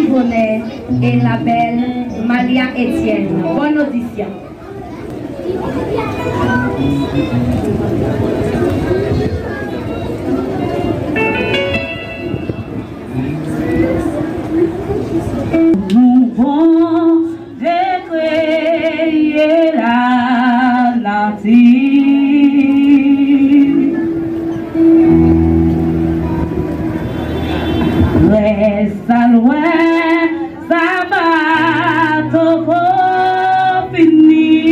Bonnet et la belle Malia Etienne. Bonne audition. Nous pouvons décrire la nature. Reste à loin, ça va trop finir.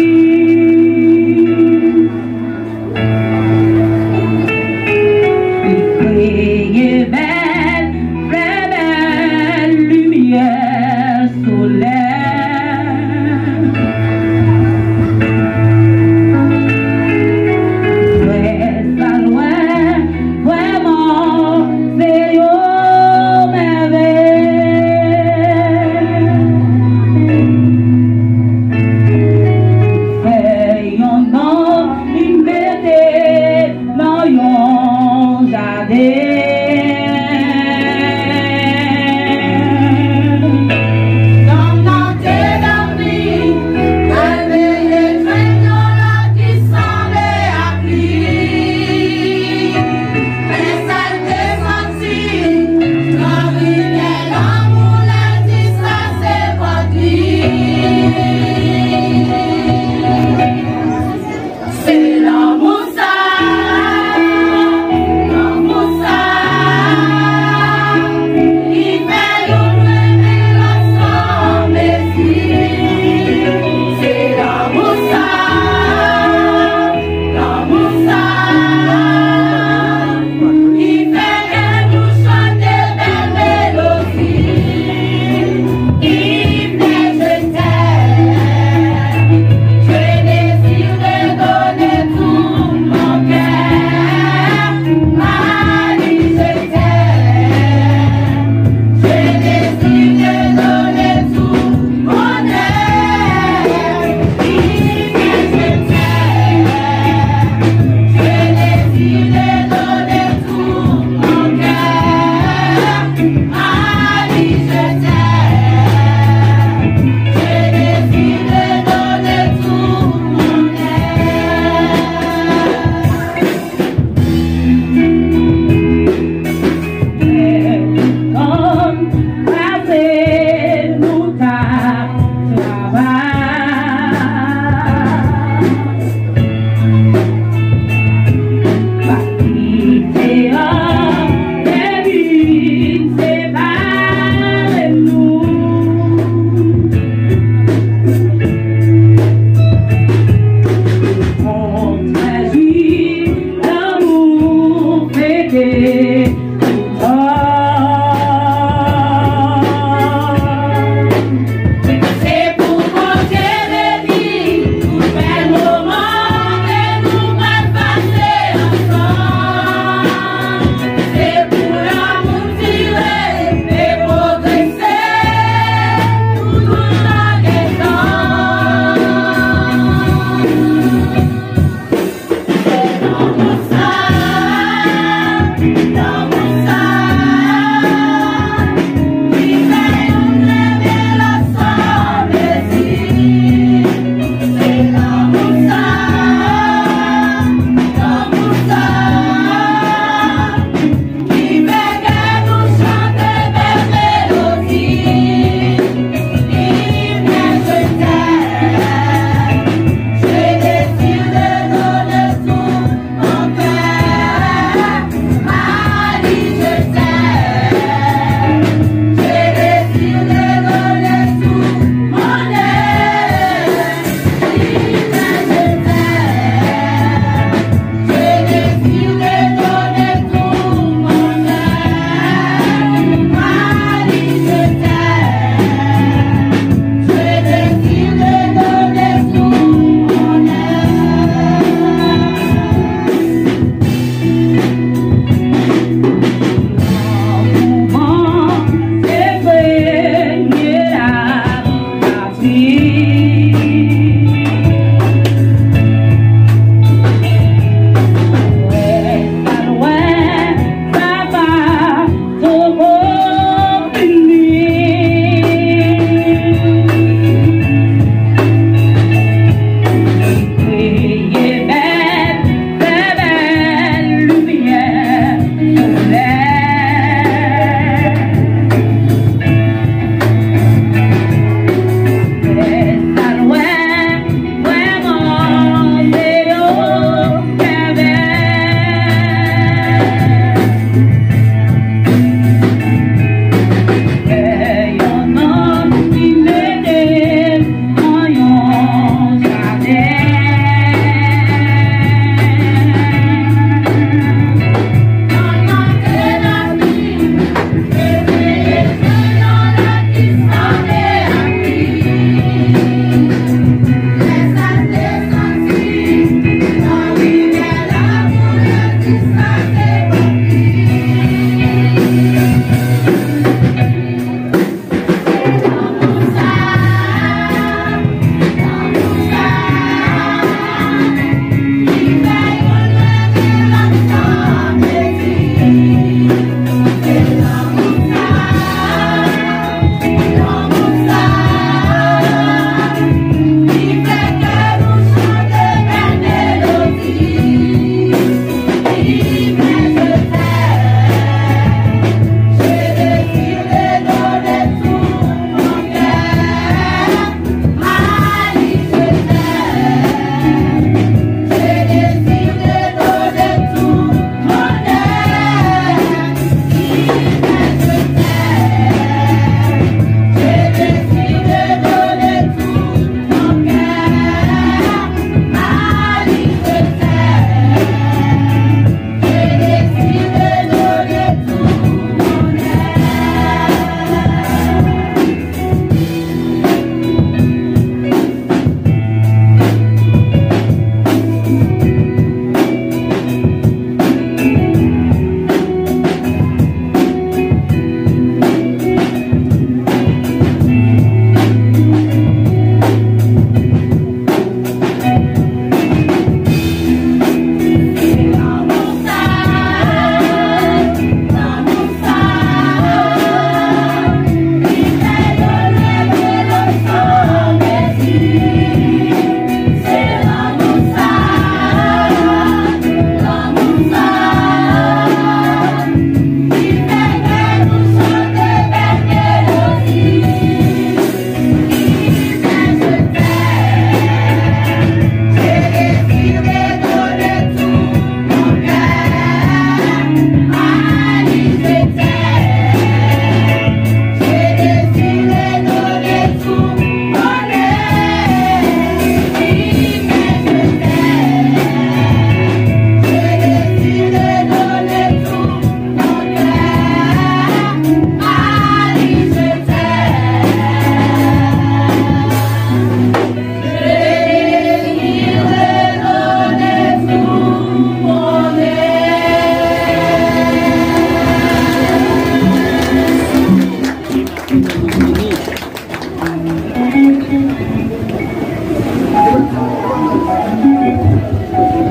Priez belle, très belle lumière solaire. Reste à loin, vraiment, c'est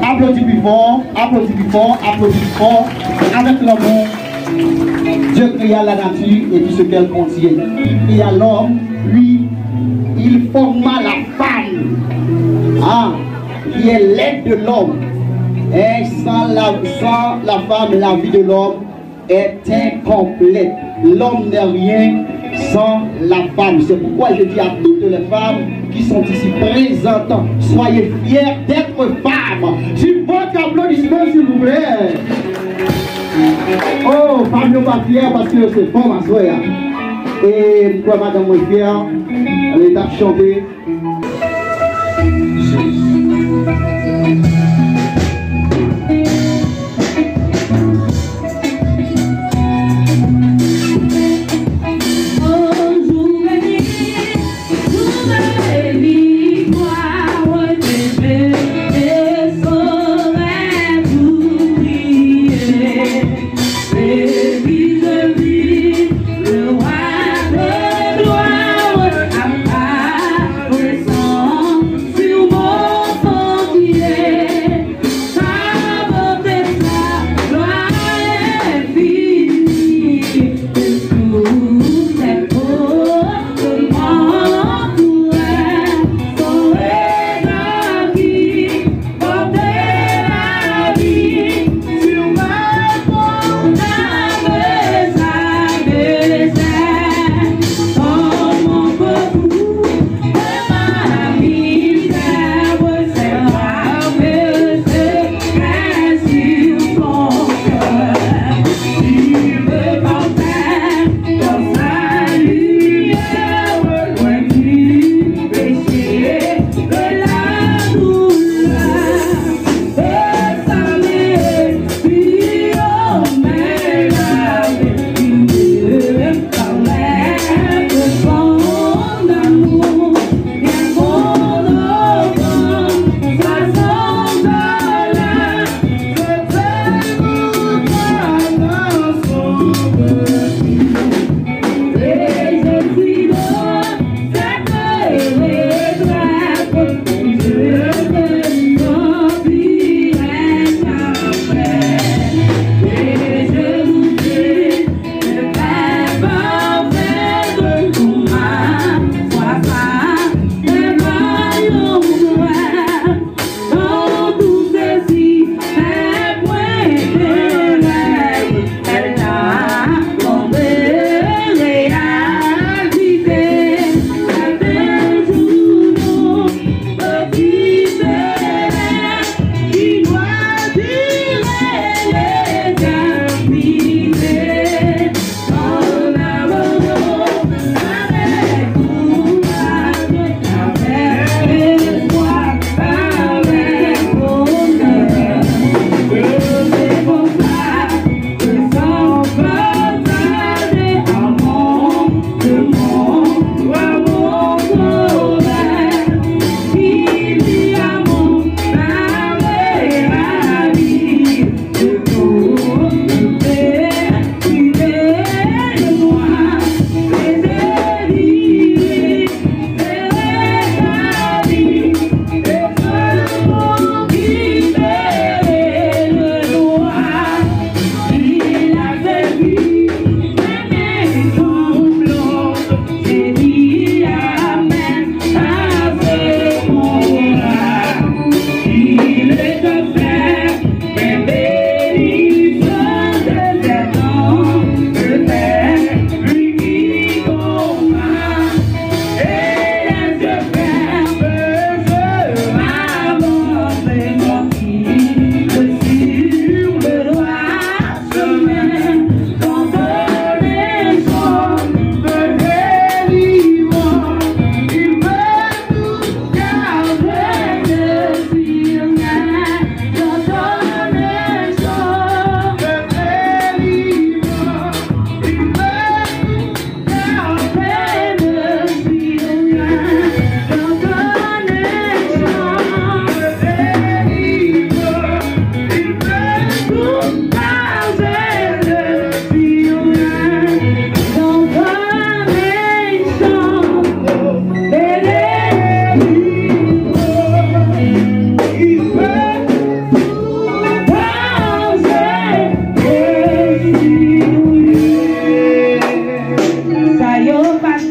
Applaudis plus fort, applaudis plus fort, applaudis plus fort. Avec l'amour, Dieu créa la nature et tout ce qu'elle contient. Et à l'homme, lui, il forma la femme, qui est l'aide de l'homme. Et sans la femme, la vie de l'homme est incomplète. L'homme n'est rien sans la femme. C'est pourquoi je dis à toutes les femmes qui sont ici présentes, soyez fiers d'être femmes. Sur votre applaudissement, s'il vous plaît. Oh, femme n'est pas fière parce que c'est fort, ma soeur. Et pourquoi madame est fière? Elle est à chanter. Sur mon sentier.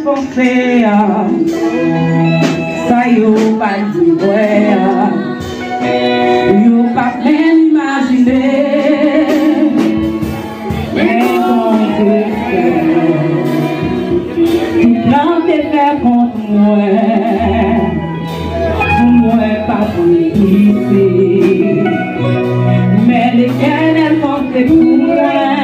pensé, ça y est, pas dit, yo pas imaginer, mais bon Dieu, tout plan t'es fait contre moi, pas pour ici, mais l'Éternel pensait pour moi.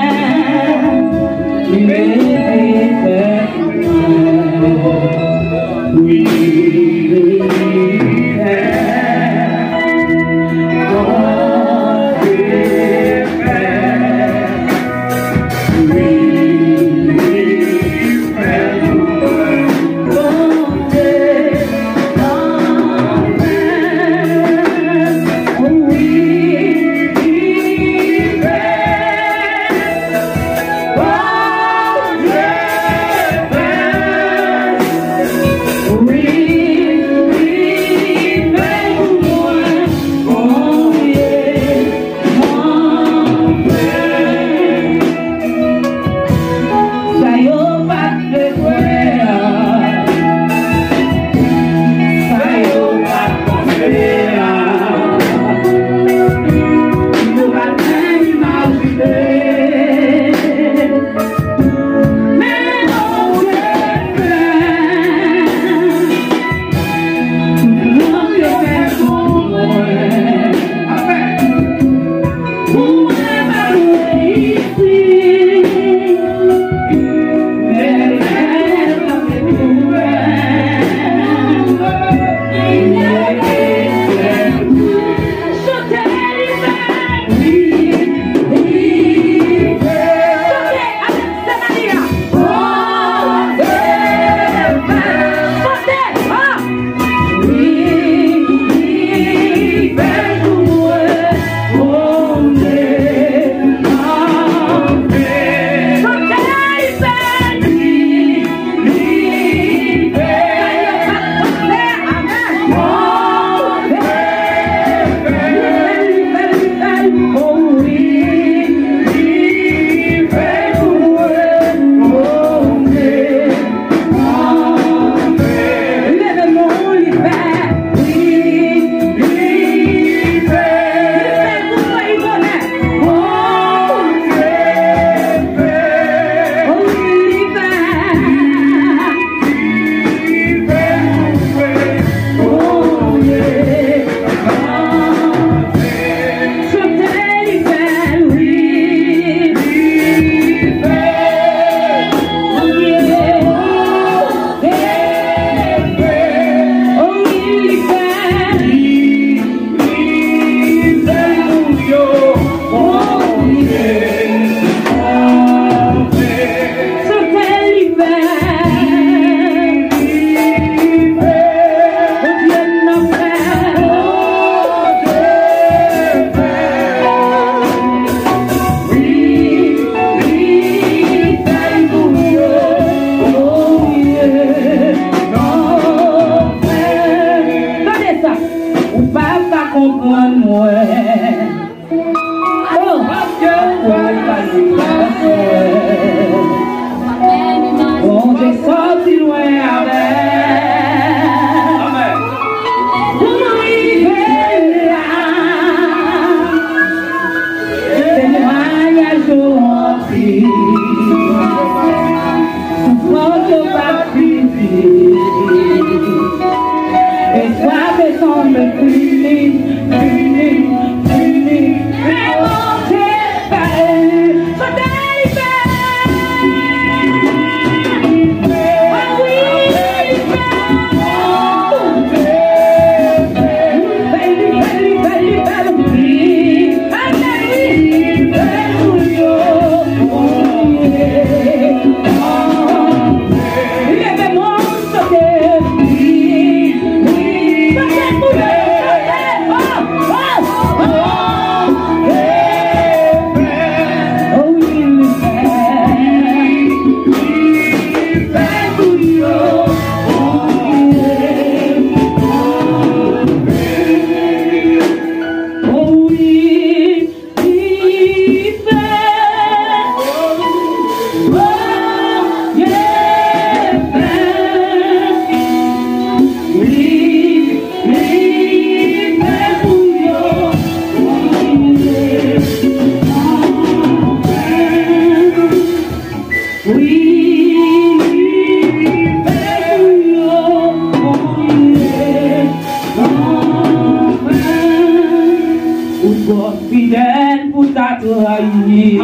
trahi.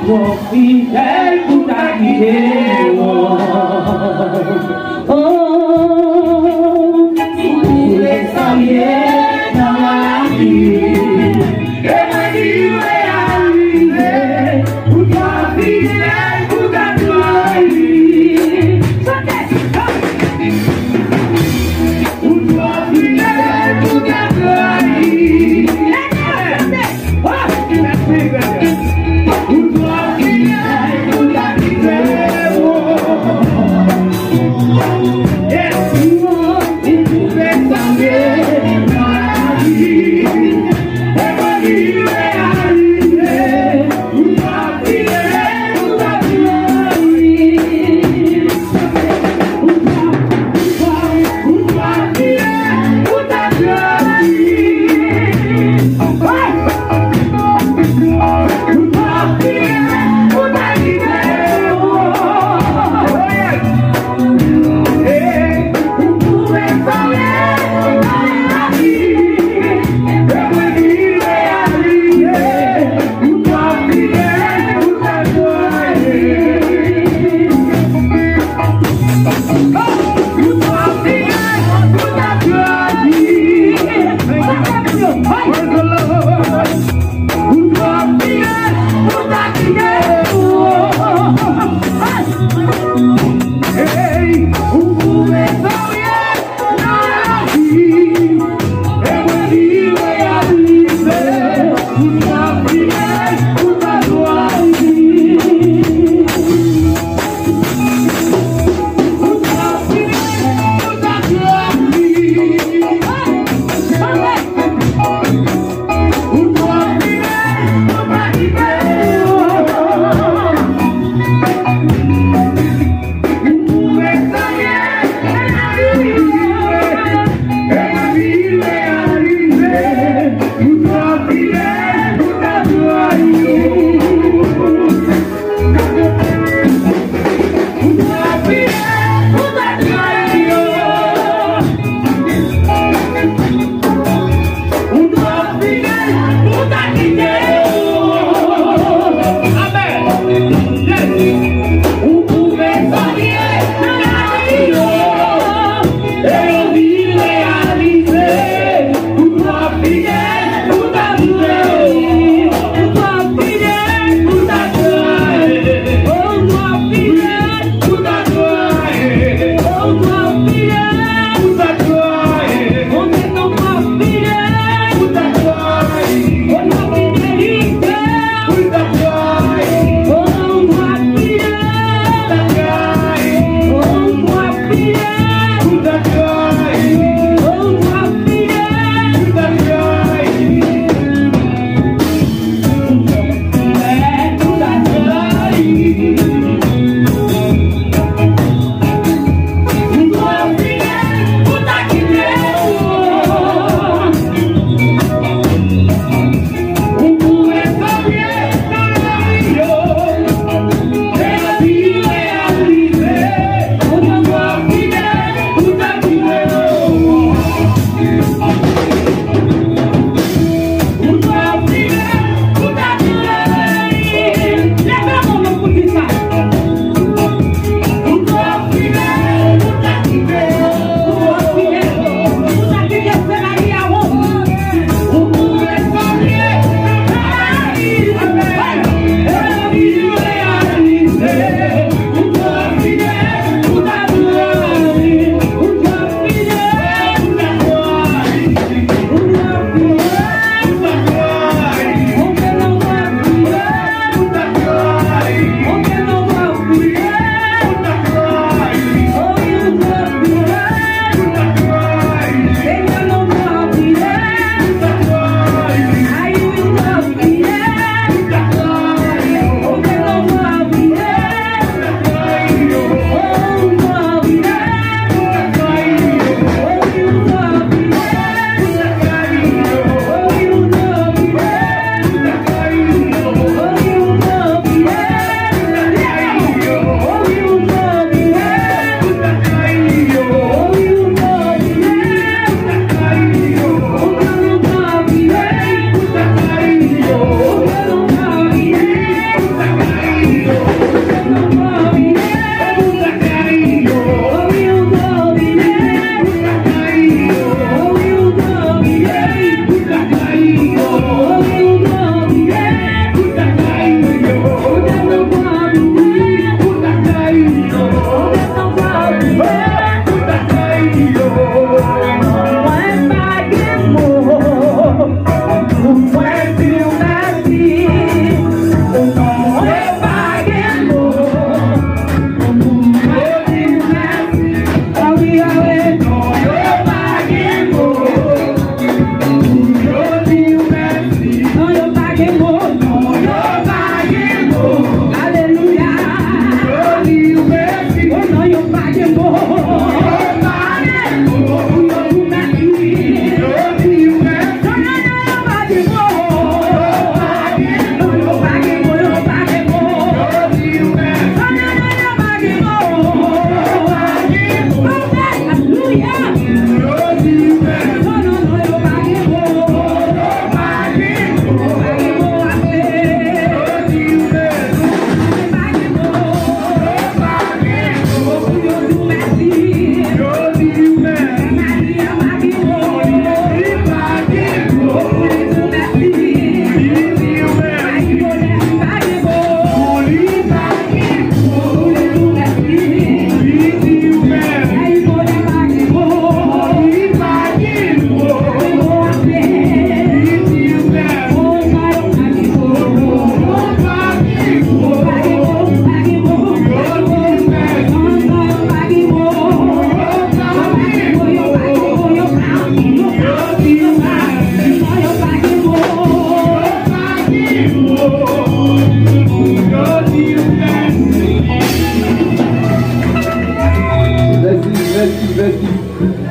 Trop fidèle pour ta guider. Oh, pour les saluer dans la vie. Et ma vie est arrivée. Pour toi fidèle pour ta gloire. Pour toi fidèle pour ta gloire. Yes, you are in the best of me.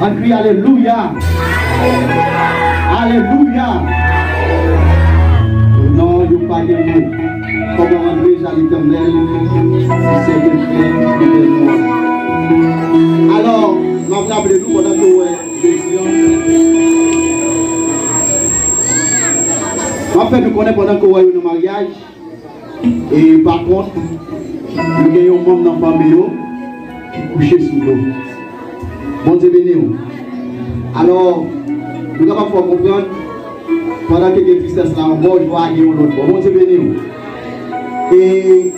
On crie Alléluia. Alléluia. Non, il n'y a pas de mots. Comment rendre à l'Éternel si c'est le fait. Alors, rappelez-nous pendant que en fait, nous connaissons pendant que nous avons un mariage. Et par contre, nous avons un membre dans la famille qui couche sous l'eau. Bon Dieu béni. Alors, nous avons comprendre, pendant que les tristesse là en bas, je vois aller l'autre. Bon Dieu béni. Et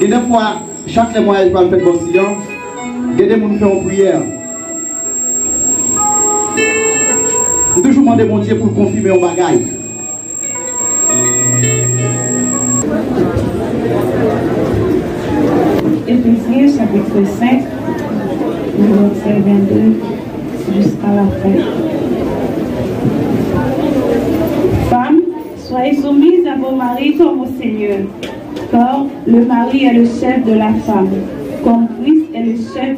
des fois, chaque mois, je vais faire bon silence. Il y a des gens qui font une prière. Nous toujours demander mon Dieu pour confirmer un bagage. Éphésiens chapitre 5, verset 22 jusqu'à la fin. Femmes, soyez soumises à vos maris comme au Seigneur, car le mari est le chef de la femme, comme Christ est le chef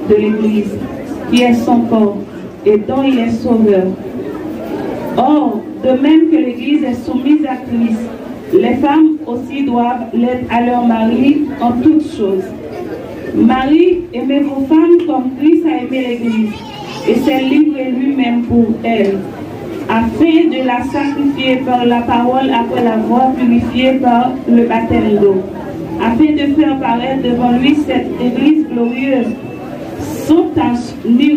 de l'Église, qui est son corps et dont il est sauveur. Or, de même que l'Église est soumise à Christ, les femmes aussi doivent l'être à leur mari en toutes choses. Marie, aimez vos femmes comme Christ a aimé l'Église et s'est livré lui-même pour elle, afin de la sanctifier par la parole après l'avoir purifiée par le baptême d'eau, afin de faire paraître devant lui cette Église glorieuse, sans tache ni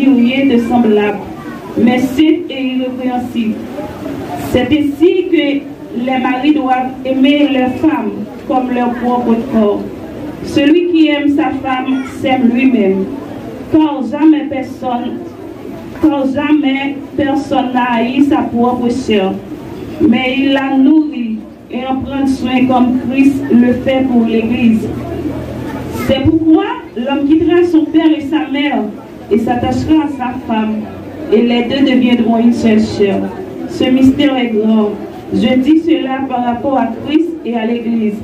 rouillée de semblable, mais sainte et irrépréhensible. C'est ainsi que les maris doivent aimer leurs femmes comme leur propre corps. Celui qui aime sa femme s'aime lui-même, car jamais personne n'a haï sa propre chair, mais il la nourrit et en prend soin comme Christ le fait pour l'Église. C'est pourquoi l'homme quittera son père et sa mère et s'attachera à sa femme, et les deux deviendront une seule chair. Ce mystère est grand. Je dis cela par rapport à Christ et à l'Église.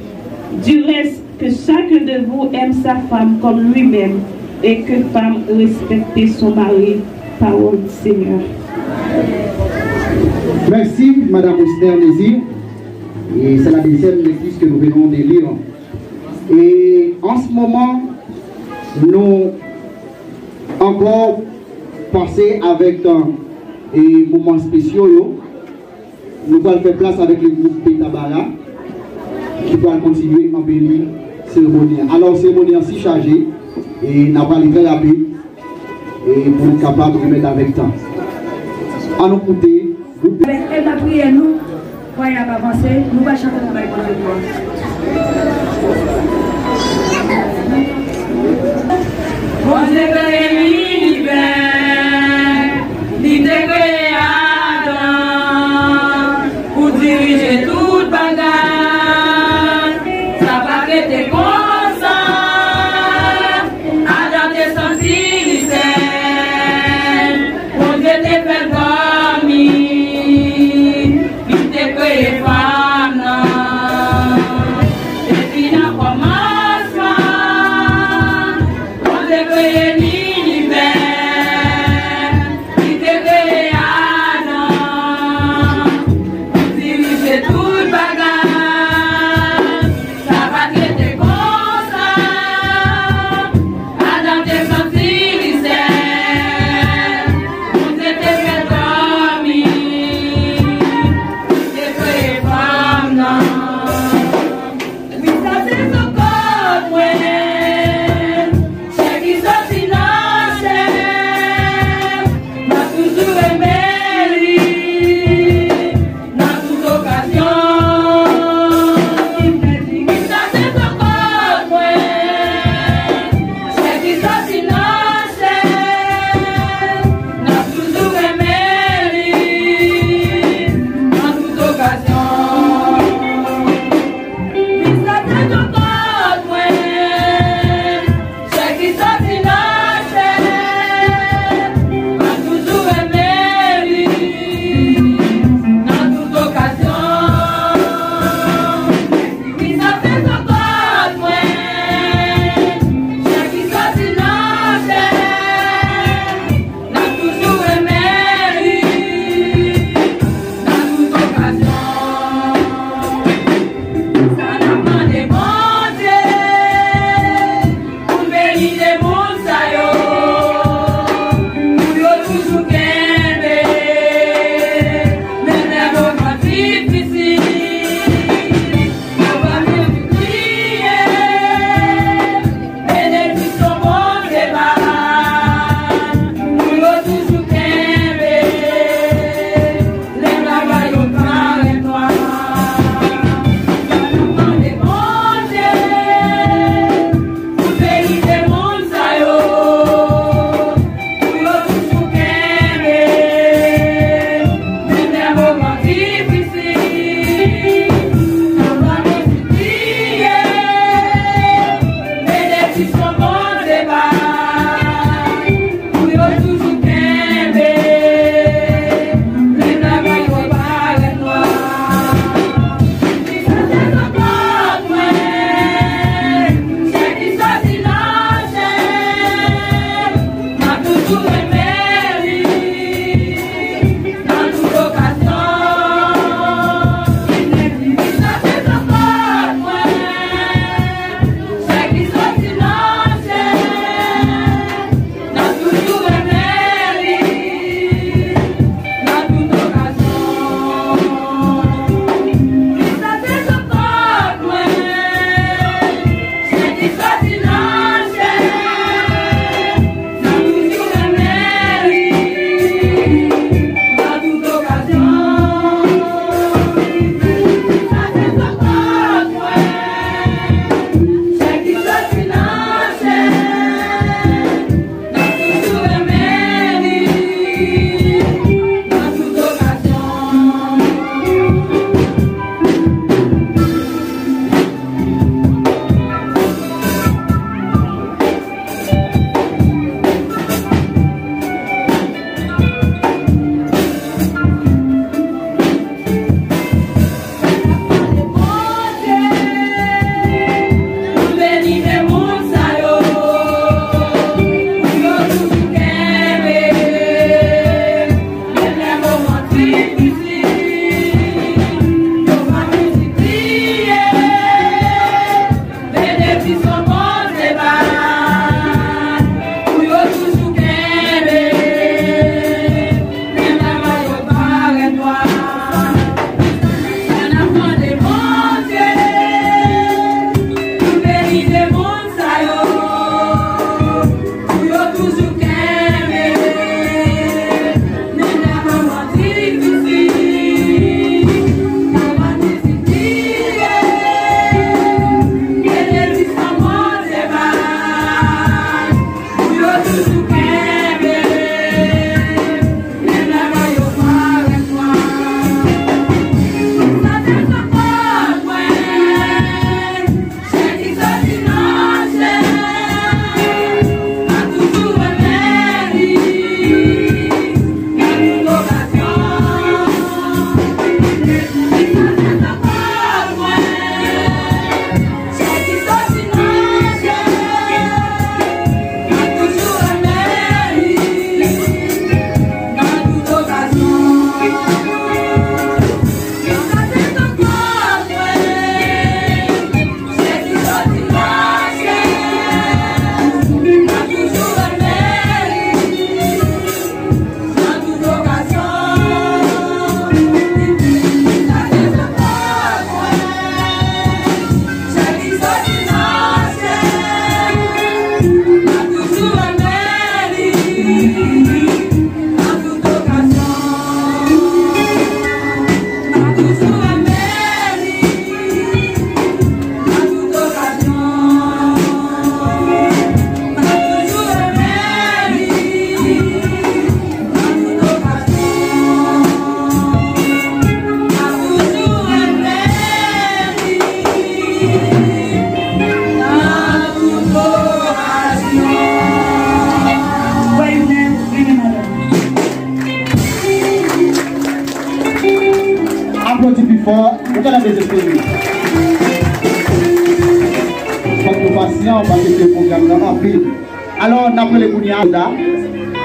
Du reste, que chacun de vous aime sa femme comme lui-même, et que femme respecte son mari. Parole du Seigneur. Merci, Madame Esther Nézir. Et c'est la deuxième lecture que nous venons de lire. Et en ce moment, nous encore passer avec un moment spéciaux. Nous allons faire place avec le groupe Pétabara qui va continuer à bénir la cérémonie. Alors, cérémonie ainsi chargée et n'a pas très rapide et pour être capable de mettre avec temps. À nous écouter. Elle a prié nous, quand il a avancé, nous allons chanter pour la gloire. Mon Dieu créé l'univers, il t'a créé Adam pour diriger toute bagarre. Ça va que t'es comme ça, Adam t'es senti lycée. Mon Dieu t'es fait dormir, il t'a créé femme. Et puis n'a commencement, on t'a créé l'univers, il t'a créé Adam pour diriger toute bagarre. Ça va que t'es comme ça, Adam t'es senti lycée. On t'a fait dormir, il t'a créé femme. Oui, ça c'est son corps, ouais. C'est qui sorti désespéré. Soyez patients parce que le programme est rempli. Alors, on appelle les Kounia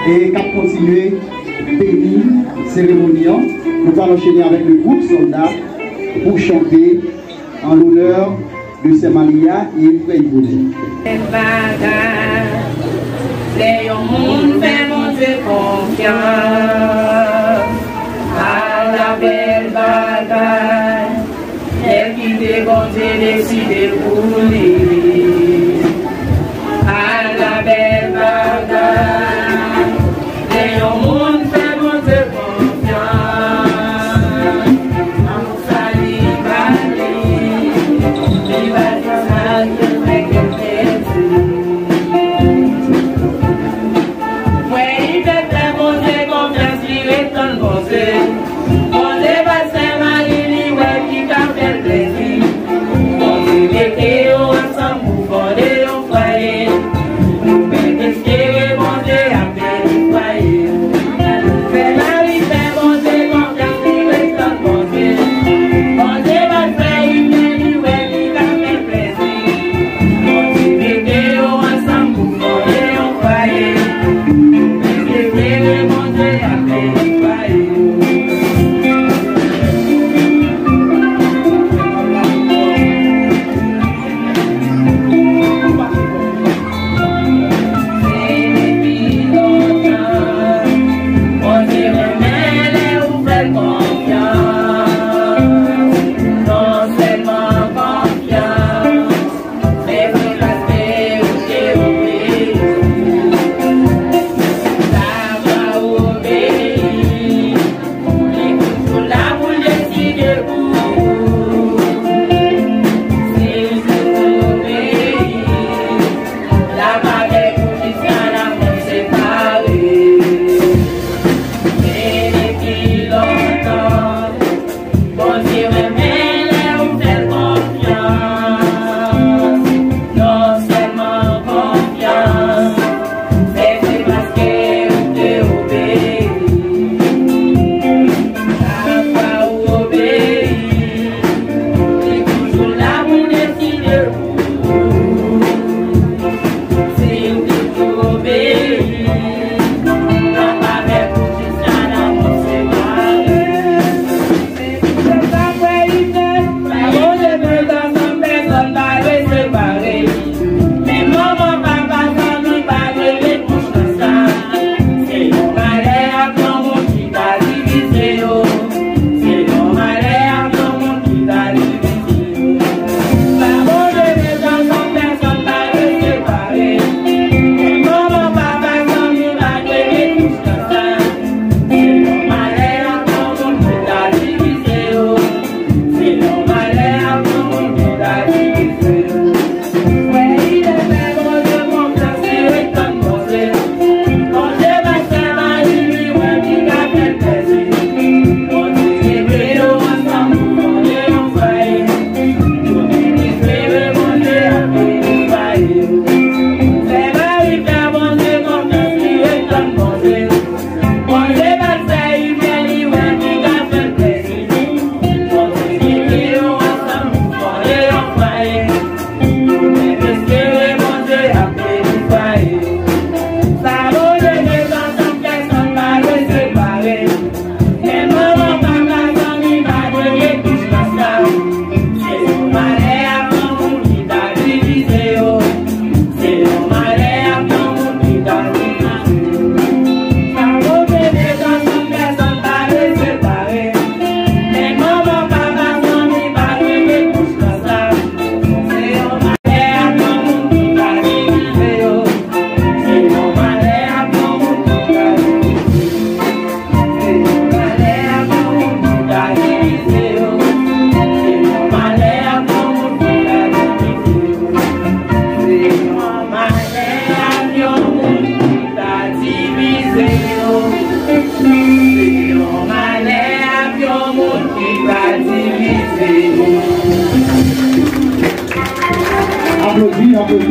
et qu'à continuer béni cérémonie. Nous allons enchaîner avec le groupe soldat pour chanter en l'honneur de Saint-Maria et Frère Yvonne. C'est un monde fait monter confiance à la belle bataille. Elle qui dégonce décide pour lui. À la belle bataille. C'est un monde fait monter confiance. En sali bali, il va se faire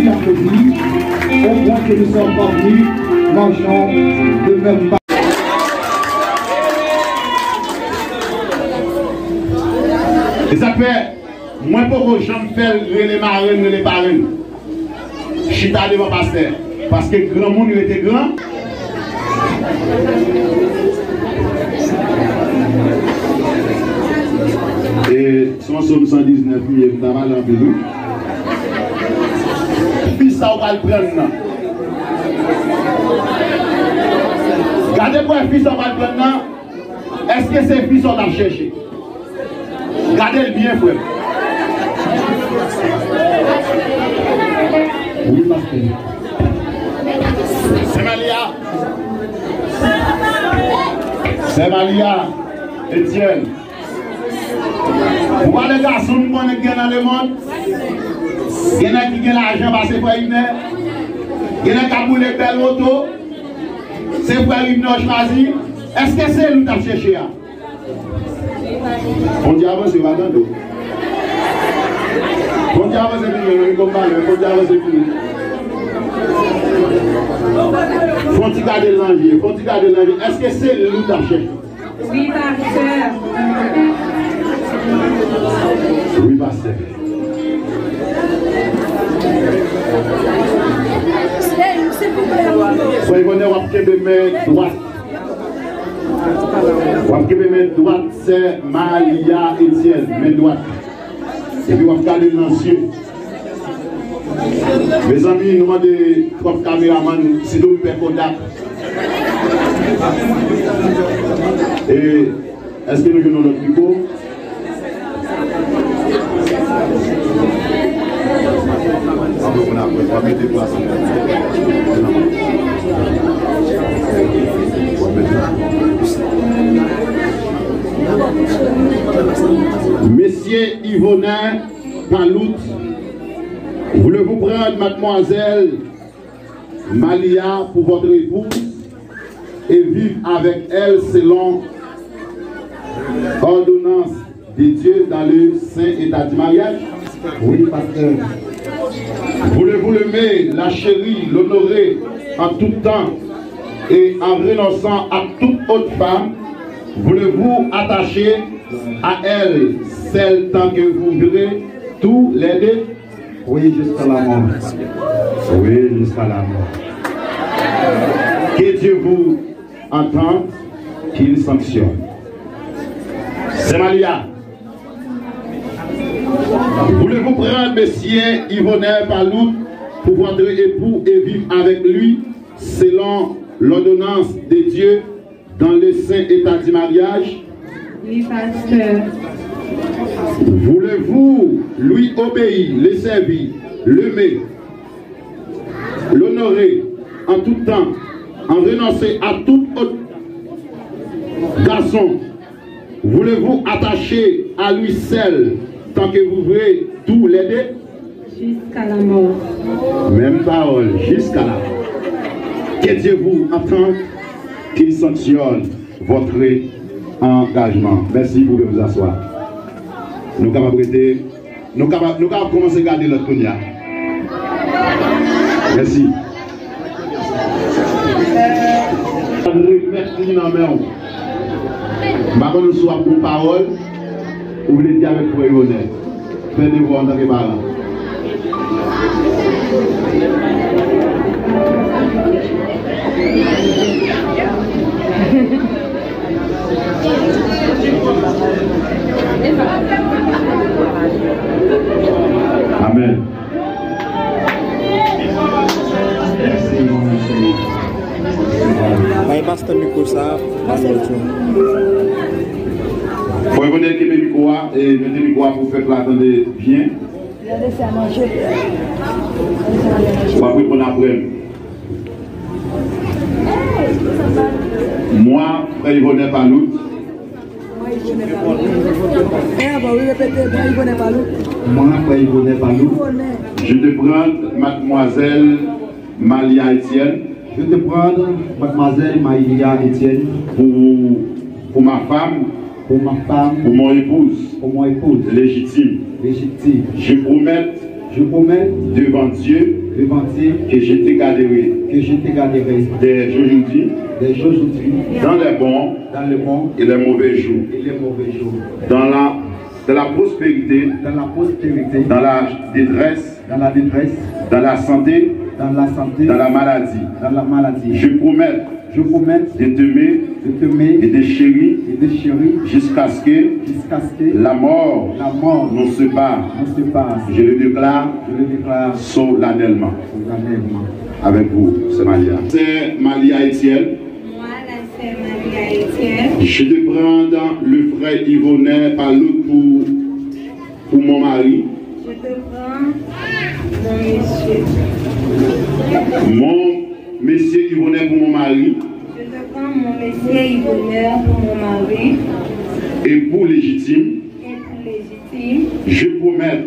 applaudis. Au moins que nous sommes parvenus, mangeons le même pain. Et ça fait, moi pour que j'en fais les marraines, les parrains. Je suis allé devant pasteur. Parce que le grand monde il était grand. Et son somme 119, il est mal en bilou. Puis ça, on va le prendre. Regardez pour un fils, on va le prendre. Est-ce que c'est fils qu'on a cherché? Regardez-le bien, frère. Oui, pasteur. C'est Malia. C'est Malia. Etienne. Vous voyez les garçons qui sont dans le monde? Il y en a qui ont l'argent parce que c'est une. Il y en a qui ont roulé belle auto. C'est pour une choisi. Est-ce que c'est lui qui a cherché? On dit avant, c'est pas dans l'eau. On dit avant, c'est fini. On dit avant, c'est fini. Faut-il garder l'ange? Faut-il garder l'ange? Est-ce que c'est lui qui a cherché? Oui, pasteur. Oui, pasteur. Soyez venus, on va faire main droite. On va faire main droite, c'est Malia Etienne, main droite. Et puis on va regarder dans les yeux. Mes amis, nous avons des trois caméramans, si nous faisons contact. Et est-ce que nous jouons notre micro? Messieurs Yvonin Palout, voulez-vous prendre mademoiselle Malia pour votre épouse et vivre avec elle selon ordonnance de Dieu dans le saint état du mariage? Oui, pasteur. Voulez-vous l'aimer, la chérir, l'honorer en tout temps et en renonçant à toute autre femme? Voulez-vous attacher à elle celle tant que vous vivrez tous les deux? Oui, jusqu'à la mort. Oui, jusqu'à la mort. Que Dieu vous entende, qu'il sanctionne. C'est Malia. Voulez-vous prendre Monsieur Yvonin Palout pour votre époux et vivre avec lui selon l'ordonnance de Dieu dans le saint état du mariage? Oui, pasteur. Voulez-vous lui obéir, le servir, l'aimer, l'honorer en tout temps, en renoncer à tout autre garçon? Voulez-vous attacher à lui seul tant que vous verrez tous les deux? Jusqu'à la mort. Même parole, jusqu'à la mort. Que Dieu vous entende, qu'il sanctionne votre engagement. Merci, vous pouvez vous asseoir. Nous sommes capables nous capables commencer à garder notre cognac. Merci. Merci dans la main. Je vais soit pour parole ou vous voulez dire avec vous honnête. Faites-vous en tant que parent. Amen. Vai basta me cursar. Faut reconnaître que le micro et le micro pour faire l'attendre bien. On va prendre après. Moi, frère Yvonin Palout. Moi, frère Yvonin Palout. Je te prends mademoiselle Malia Etienne. Je te prendre mademoiselle Malia Etienne pour ma femme. Pour ma femme. Pour mon épouse. Pour mon épouse. Légitime. Légitime. Je promets. Je promets. Devant Dieu. Devant Dieu. Que je te garderai. Que je te garderai. Dès aujourd'hui. Dès aujourd'hui. Dans les bons. Dans les bons. Et les mauvais jours. Et les mauvais jours. Dans la dans la prospérité, dans la détresse, dans la santé, dans la maladie. Je promets de t'aimer et de chérir jusqu'à ce que la mort nous sépare. Je le déclare solennellement. Avec vous, c'est Malia. C'est Malia Etienne. Moi, là, c'est Malia Etienne. Je te prends le frère Yvonnet par l'autre pour mon mari. Je te prends mon monsieur. Mon monsieur Yvonnet pour mon mari. Je te prends mon monsieur Yvonnet pour mon mari. Et pour légitime. Je promets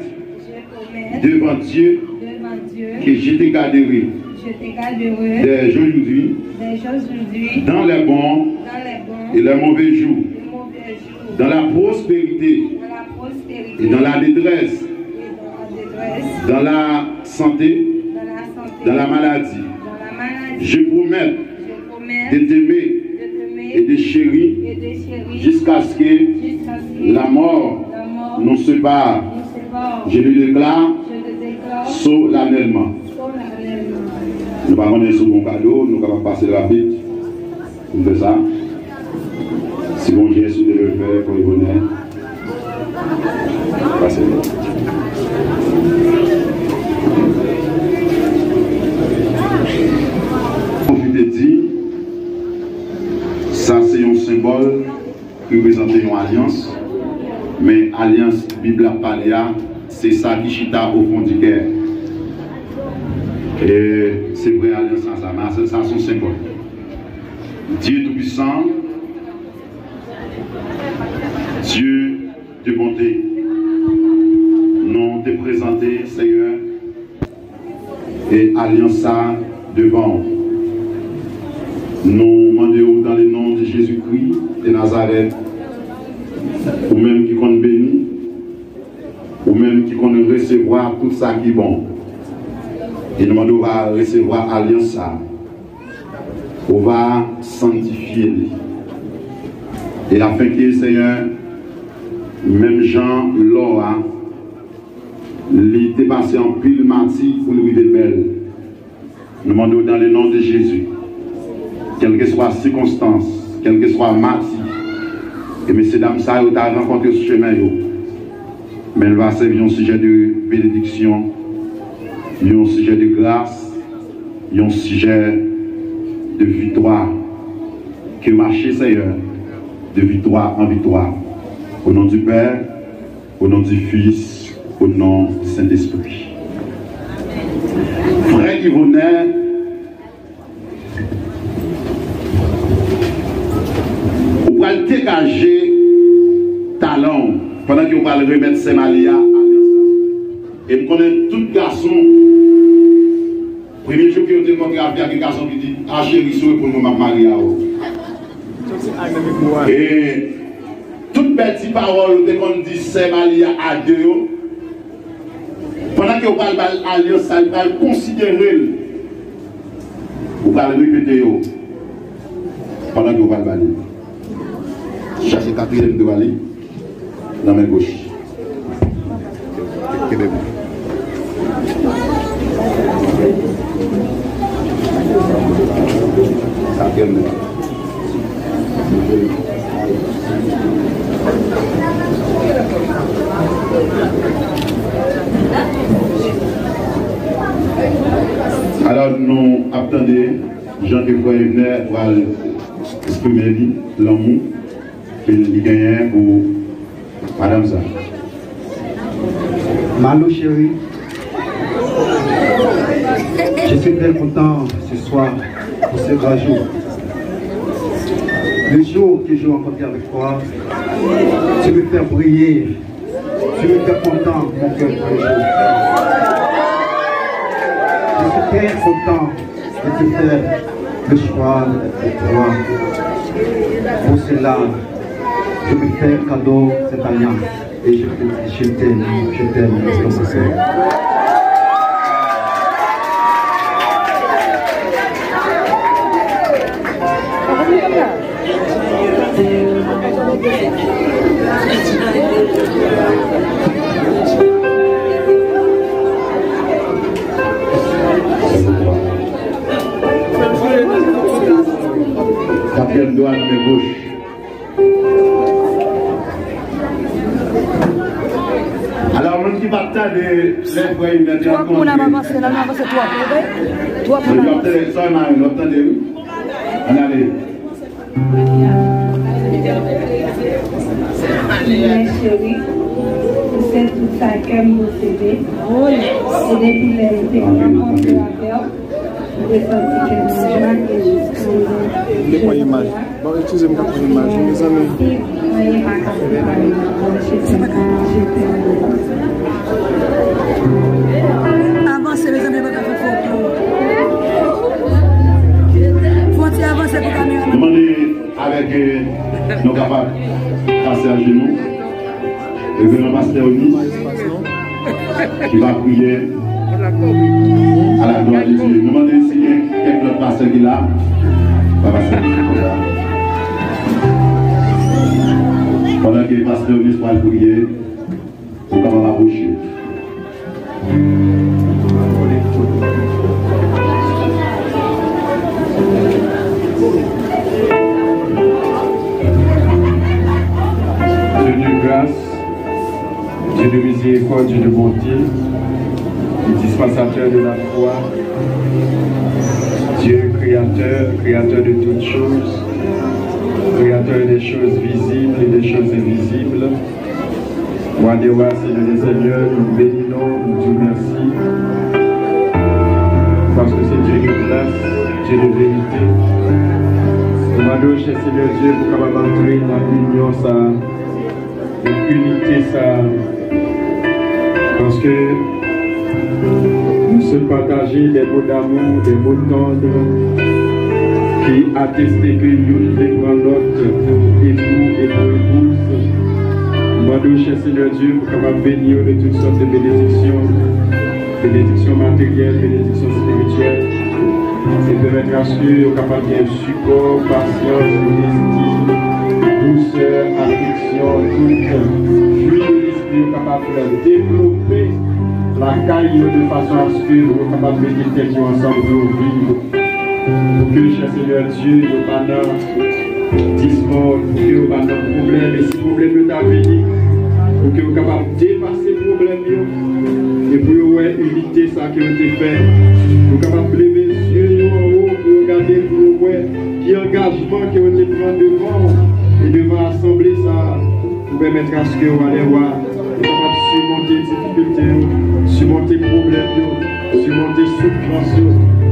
devant Dieu que je te garderai dès aujourd'hui dans les bons et les mauvais jours, dans la prospérité et dans la détresse, dans la santé, dans la maladie. Je promets de t'aimer et de chérir jusqu'à ce que la mort nous sépare. Je le déclare solennellement. Nous ne pouvons pas sur mon cadeau, nous ne pouvons pas passer rapide. On fait ça. Si bon j'ai su de le faire pour y venir, passez. Profitez dit, ça c'est un symbole qui représente une alliance, mais alliance Bible Palia, c'est ça qui chita au fond du cœur. Et c'est vrai, alliance ça, ça son symbole. Dieu Tout-Puissant, Dieu de bonté, nous te présenter, Seigneur, et alliance ça devant nous demandons dans le nom de Jésus-Christ de Nazareth, ou même qui compte béni, ou même qui compte recevoir tout ça qui est bon. Et nous demandons à recevoir alliance ça. On va sanctifier. Et afin que Seigneur, même Jean Laura, il était passé en pile mati pour lui de belle. Nous demandons dans le nom de Jésus, quelle que soit la circonstance, quelle que soit mati, et messieurs dames, ça, vous avez rencontré ce chemin, mais elle va servir un sujet de bénédiction, un sujet de grâce, un sujet de victoire, que marcher, Seigneur, de victoire en victoire. Au nom du Père, au nom du Fils, au nom du Saint-Esprit. Frère Yvonnet, vous pouvez dégager talent pendant que vous allez remettre Saint-Malia à l'Alliance. Et vous connaissez tout garçon. Premier jour que vous avez rencontré avec un garçon qui dit ah chérie, souhait pour nous Maria. Et toute petite parole qu'on dit Saint-Malia à Dieu. Pendant que vous allez à l'Alliance, vous allez considérer. Vous allez répéter. Pendant que vous allez aller. Cherchez quatrième de aller dans ma gauche. Alors nous attendons Jean-Yves Venait pour exprimer l'amour qu'il gagne pour Madame Zah. Malo chérie, je suis très content ce soir pour ce grand jour. Le jour que je rencontre avec toi, tu me fais briller, tu me fais content mon cœur pour le jour. Je suis très content de te faire le choix de toi. Pour cela, je me fais cadeau cette alliance et je t'aime comme mon cœur. Quatrième doigt de mes gauche. Alors, on qui va de les frères immédiatement. Toi pour la maman, c'est la maman, c'est toi pour toi pour la maman. Ça, on entendez-vous? On allait. Mais chérie, c'est tout ça que vous possédez. Et depuis les rencontres avec vous, j'ai senti que nous joie et Prends image. Bon, excusez-moi pour l'image, mes amis. Avancez, mes amis, pas faire photo. Faut-il avancer pour la caméra? Demandez avec nos capables de passer à genoux. Et que le pasteur qui va prier à la gloire de Dieu. Demandez s'il y a quelques autres pasteurs qui est là. Va passer à genoux. Pendant que les pasteurs vont prier, vous pouvez approcher. Dieu de grâce, Dieu de miséricorde, Dieu de bonté, dispensateur de la foi, Dieu créateur de toutes choses, créateur des choses visibles et des choses invisibles. Roi des rois, Seigneur des seigneurs, nous bénissons, nous disons merci, parce que c'est Dieu de grâce, Dieu de vérité. Nous demandons, cher Seigneur Dieu, pour qu'on puisse entrer dans l'union, ça, l'unité, ça, parce que nous sommes partagés des mots d'amour, des mots tendres, qui attestent que nous devons l'autre pour époux et pour épouse. Nous demandons, cher Seigneur Dieu, pour qu'on puisse bénir de toutes sortes de bénédictions, bénédictions matérielles, bénédictions spirituelles. C'est permettre à ceux qui sont capables de support, patience, modestie, douceur, affection, toute fruit de l'esprit capable de développer la caille de façon à ce que nous soyons capables de mettre tête ensemble pour vivre. Pour que, cher Seigneur Dieu, nous pas dismord, pour que nous pas de problème, et si le problème est venu, pour que nous soyons capables de dépasser le problème, et pour que nous ayons unité, ça qui a été fait, nous sommes capables de lever les yeux en haut pour regarder, pour nous voir qui engagement qui a été pris devant, et devant l'Assemblée, ça, pour permettre à ce que nous allons voir, nous sommes capables de surmonter les difficultés, surmonter les problèmes, surmonter les souffrances,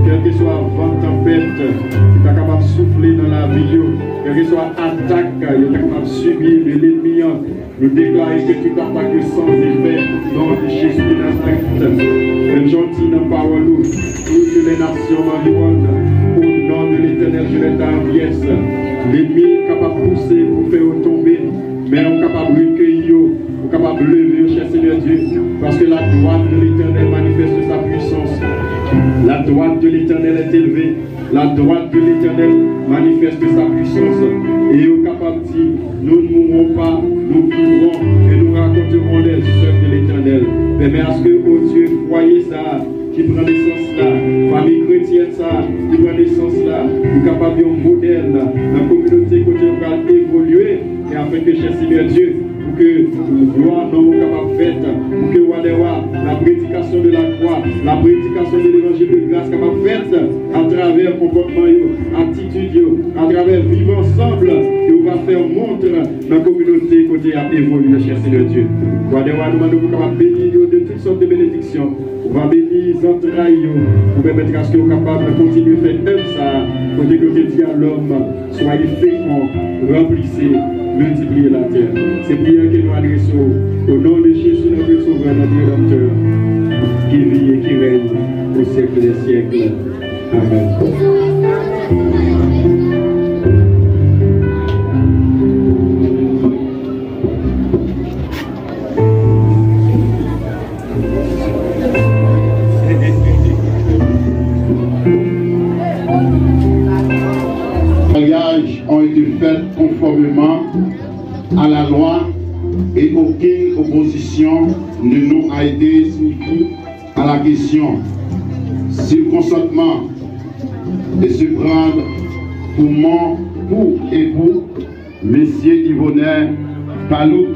quel que soit vent, tempête, qui est capable de souffler dans la vie, quel que soit attaque, qui est capable de subir de l'ennemi. Nous déclarons que tout attaque sans effet, dans Jésus de Nazareth, un gentil dans la parole, toutes les nations m'environnent, au nom de l'Éternel, je les en pièces. L'ennemi est capable de pousser pour faire tomber, mais on est capable de recueillir, on est capable de lever, cher Seigneur Dieu, parce que la droite de l'Éternel manifeste sa puissance. La droite de l'Éternel est élevée, la droite de l'Éternel manifeste sa puissance. Et on est capable de dire, nous ne mourrons pas, nous vivrons et nous raconterons les œuvres de l'Éternel. Mais à ce que, oh Dieu, foyer ça, qui prend naissance là, famille chrétienne ça, qui prend naissance là, nous sommes capables d'un modèle, dans la communauté côté on va évoluer, et afin que, cher Seigneur Dieu, pour que gloire nous capable de faire, pour que la prédication de la croix, la prédication de l'évangile de grâce capable de faire à travers le comportement, attitude, à travers vivre ensemble, que on va faire montre dans la communauté côté à évoluer, cher Seigneur Dieu. Nous demandons capable de bénir de toutes sortes de bénédictions. On va bénir les entrailles pour permettre à ce que nous sommes capables de continuer à faire œuvre ça, pour que nous dit à l'homme, soyez féconds, remplissez, multipliez la terre. C'est prière que nous adressons au nom de Jésus, notre Sauveur, notre Rédempteur, qui vit et qui règne au siècle des siècles. Amen. Ont été faits conformément à la loi et aucune opposition ne nous a été signifiée à la question si le consentement de se prendre pour mon pour époux, messieurs Yvonnet Palout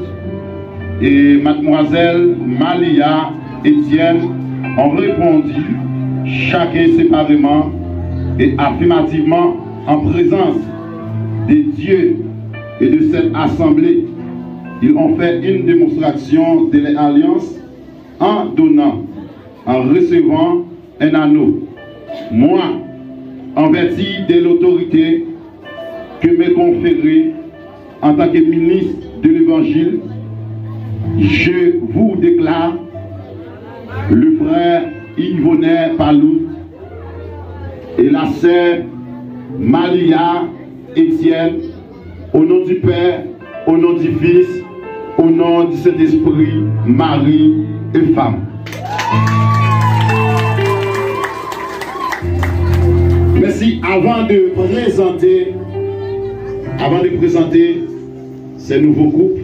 et mademoiselle Malia Etienne ont répondu, chacun séparément et affirmativement en présence des dieux et de cette assemblée. Ils ont fait une démonstration de l'alliance en donnant, en recevant un anneau. Moi, en vertu de l'autorité que m'est conférée en tant que ministre de l'Évangile, je vous déclare le frère Yvonnet Palout et la sœur Malia Etienne, au nom du Père, au nom du Fils, au nom du Saint-Esprit, mari et femme. Merci. Avant de présenter ces nouveaux couples,